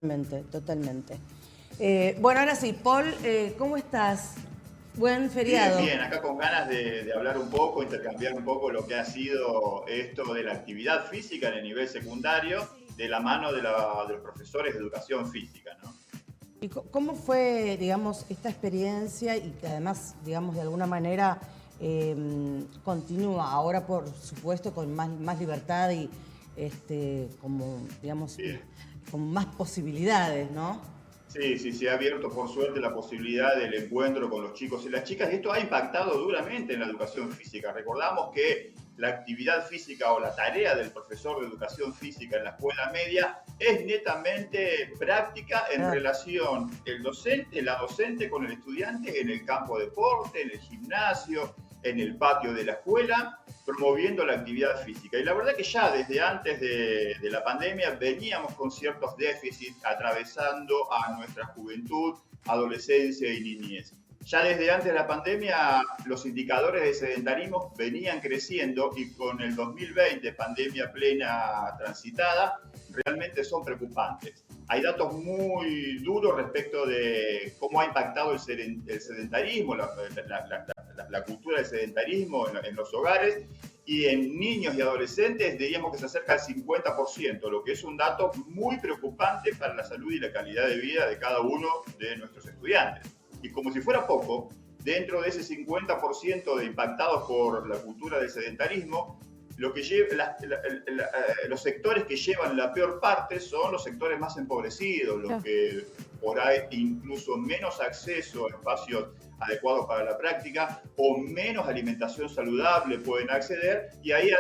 Totalmente, totalmente. Bueno, ahora sí, Paul, ¿cómo estás? Buen Bien, feriado. bien, acá con ganas de hablar un poco, intercambiar un poco lo que ha sido esto de la actividad física en el nivel secundario, de la mano de los profesores de educación física, ¿no? ¿Y cómo fue, digamos, esta experiencia y que además, digamos, de alguna manera continúa ahora, por supuesto, con más libertad y, como, digamos, Bien. con más posibilidades, ¿no? Sí, sí, se ha abierto por suerte la posibilidad del encuentro con los chicos y las chicas y esto ha impactado duramente en la educación física. Recordamos que la actividad física o la tarea del profesor de educación física en la escuela media es netamente práctica en Claro. relación el docente, la docente con el estudiante en el campo de deporte, en el gimnasio, en el patio de la escuela, promoviendo la actividad física. Y la verdad que ya desde antes de la pandemia veníamos con ciertos déficits atravesando a nuestra juventud, adolescencia y niñez. Ya desde antes de la pandemia los indicadores de sedentarismo venían creciendo y con el 2020, pandemia plena transitada, realmente son preocupantes. Hay datos muy duros respecto de cómo ha impactado el sedentarismo, la cultura del sedentarismo en los hogares y en niños y adolescentes diríamos que se acerca al 50%, lo que es un dato muy preocupante para la salud y la calidad de vida de cada uno de nuestros estudiantes. Y como si fuera poco, dentro de ese 50% de impactados por la cultura del sedentarismo, lo que lleva, los sectores que llevan la peor parte son los sectores más empobrecidos, los Claro. que por ahí incluso menos acceso a espacios adecuados para la práctica o menos alimentación saludable pueden acceder y ahí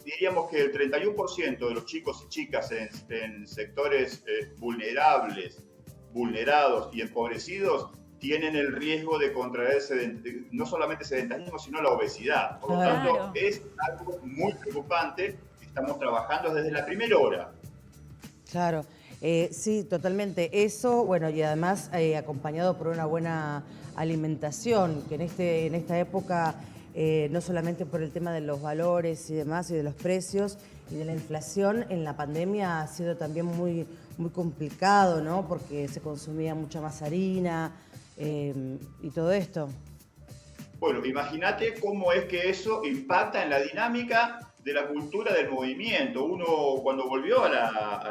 diríamos que el 31% de los chicos y chicas en sectores vulnerables, vulnerados y empobrecidos tienen el riesgo de contraer no solamente sedentarismo, sino la obesidad. Por lo Claro. tanto, Claro. es algo muy preocupante. Estamos trabajando desde la primera hora. Claro, sí, totalmente. Eso, bueno, y además acompañado por una buena alimentación, que en esta época, no solamente por el tema de los valores y demás, y de los precios, y de la inflación, en la pandemia ha sido también muy complicado, ¿no? Porque se consumía mucha más harina y todo esto. Bueno, imagínate cómo es que eso impacta en la dinámica de la cultura del movimiento. Uno, cuando volvió a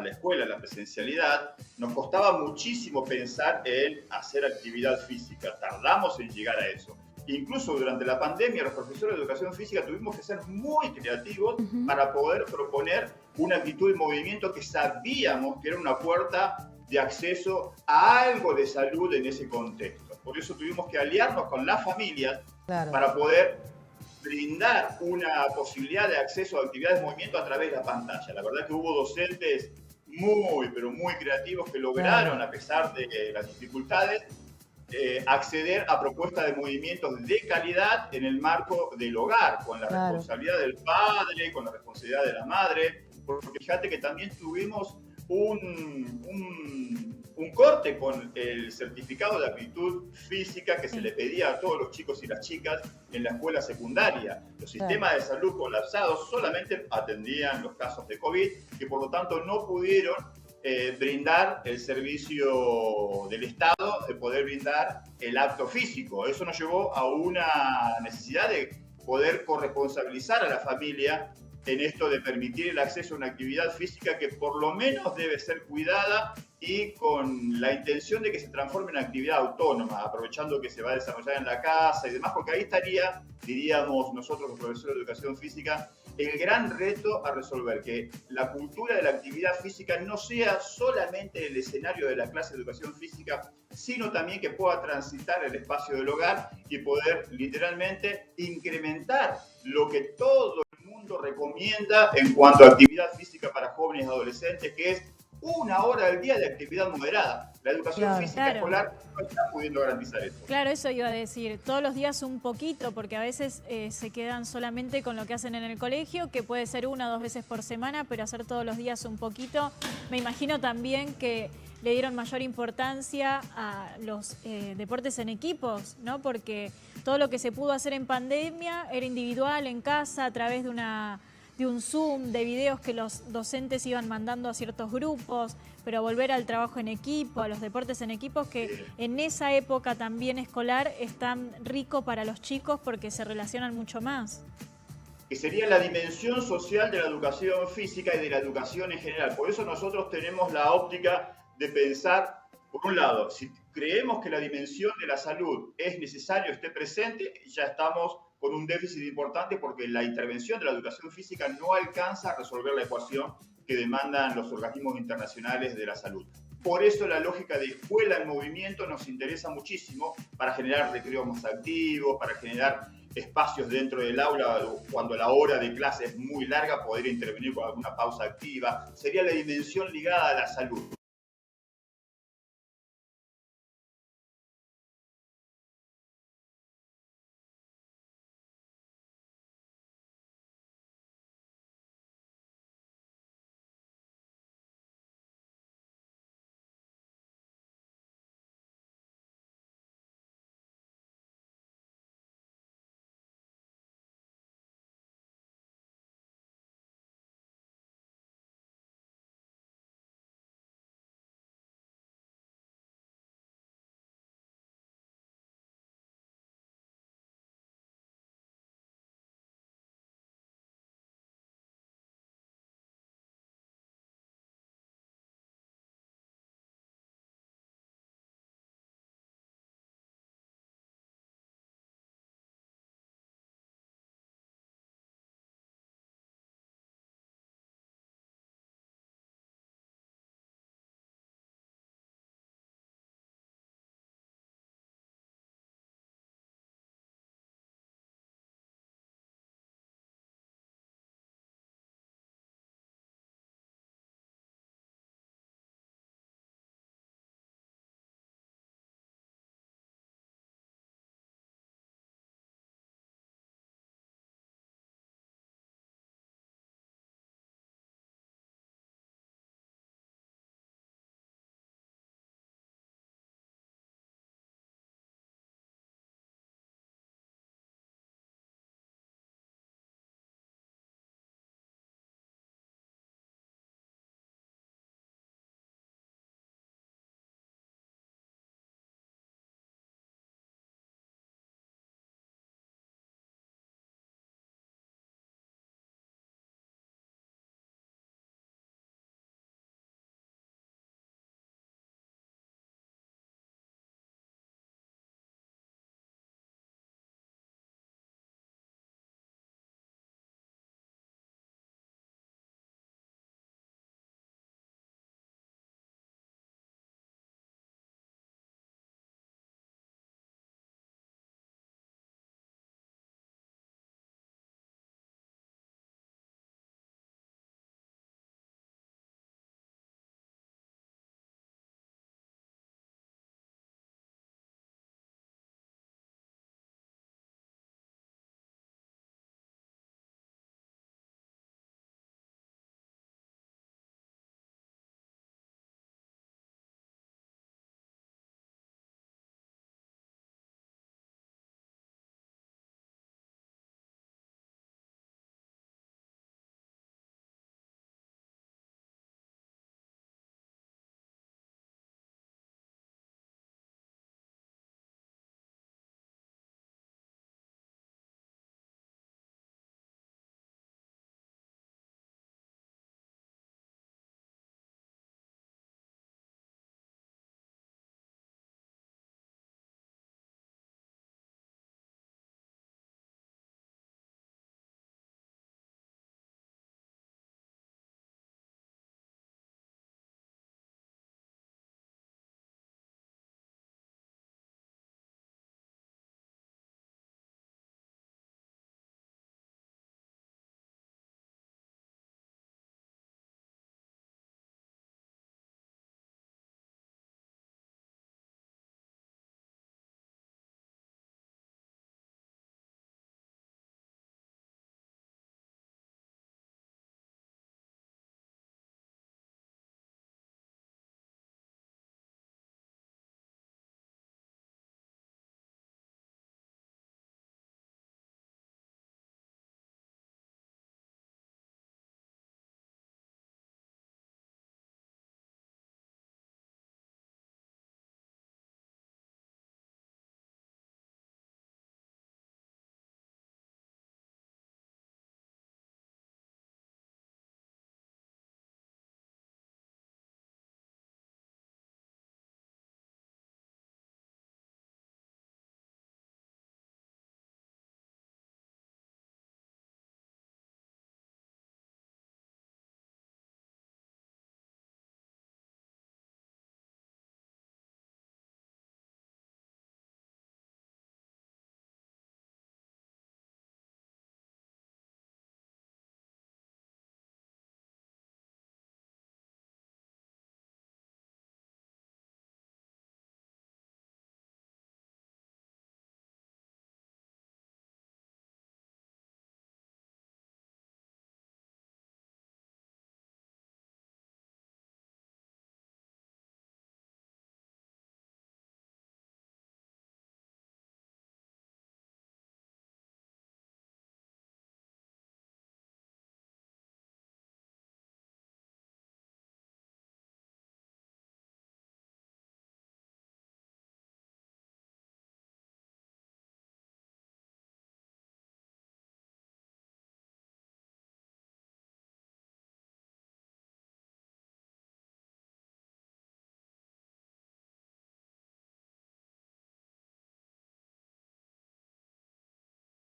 la escuela, a la presencialidad, nos costaba muchísimo pensar en hacer actividad física. Tardamos en llegar a eso. Incluso durante la pandemia, los profesores de educación física tuvimos que ser muy creativos para poder proponer una actitud de movimiento que sabíamos que era una puerta de acceso a algo de salud en ese contexto. Por eso tuvimos que aliarnos con las familias Claro, para poder brindar una posibilidad de acceso a actividades de movimiento a través de la pantalla. La verdad es que hubo docentes muy, pero muy creativos que claro, lograron, a pesar de las dificultades, acceder a propuestas de movimientos de calidad en el marco del hogar, con la claro. responsabilidad del padre, con la responsabilidad de la madre, porque fíjate que también tuvimos un corte con el certificado de aptitud física que se le pedía a todos los chicos y las chicas en la escuela secundaria. Los Claro. sistemas de salud colapsados solamente atendían los casos de COVID y por lo tanto no pudieron brindar el servicio del Estado de poder brindar el acto físico. Eso nos llevó a una necesidad de poder corresponsabilizar a la familia en esto de permitir el acceso a una actividad física que por lo menos debe ser cuidada y con la intención de que se transforme en actividad autónoma, aprovechando que se va a desarrollar en la casa y demás, porque ahí estaría, diríamos nosotros los profesores de educación física, el gran reto a resolver, que la cultura de la actividad física no sea solamente el escenario de la clase de educación física, sino también que pueda transitar el espacio del hogar y poder literalmente incrementar lo que todo el mundo recomienda en cuanto a actividad física para jóvenes y adolescentes, que es 1 hora al día de actividad moderada. La educación Claro. física Claro. escolar no está pudiendo garantizar eso. Claro, eso iba a decir. Todos los días un poquito, porque a veces se quedan solamente con lo que hacen en el colegio, que puede ser 1 o 2 veces por semana, pero hacer todos los días un poquito. Me imagino también que le dieron mayor importancia a los deportes en equipos, ¿no? Porque todo lo que se pudo hacer en pandemia era individual, en casa, a través de un Zoom, de videos que los docentes iban mandando a ciertos grupos, pero volver al trabajo en equipo, a los deportes en equipos, que en esa época también escolar es tan rico para los chicos porque se relacionan mucho más. Que sería la dimensión social de la educación física y de la educación en general. Por eso nosotros tenemos la óptica de pensar, por un lado, si creemos que la dimensión de la salud es necesario, esté presente, ya estamos con un déficit importante porque la intervención de la educación física no alcanza a resolver la ecuación que demandan los organismos internacionales de la salud. Por eso la lógica de escuela en movimiento nos interesa muchísimo para generar recreos más activos, para generar espacios dentro del aula cuando la hora de clase es muy larga, poder intervenir con alguna pausa activa. Sería la dimensión ligada a la salud.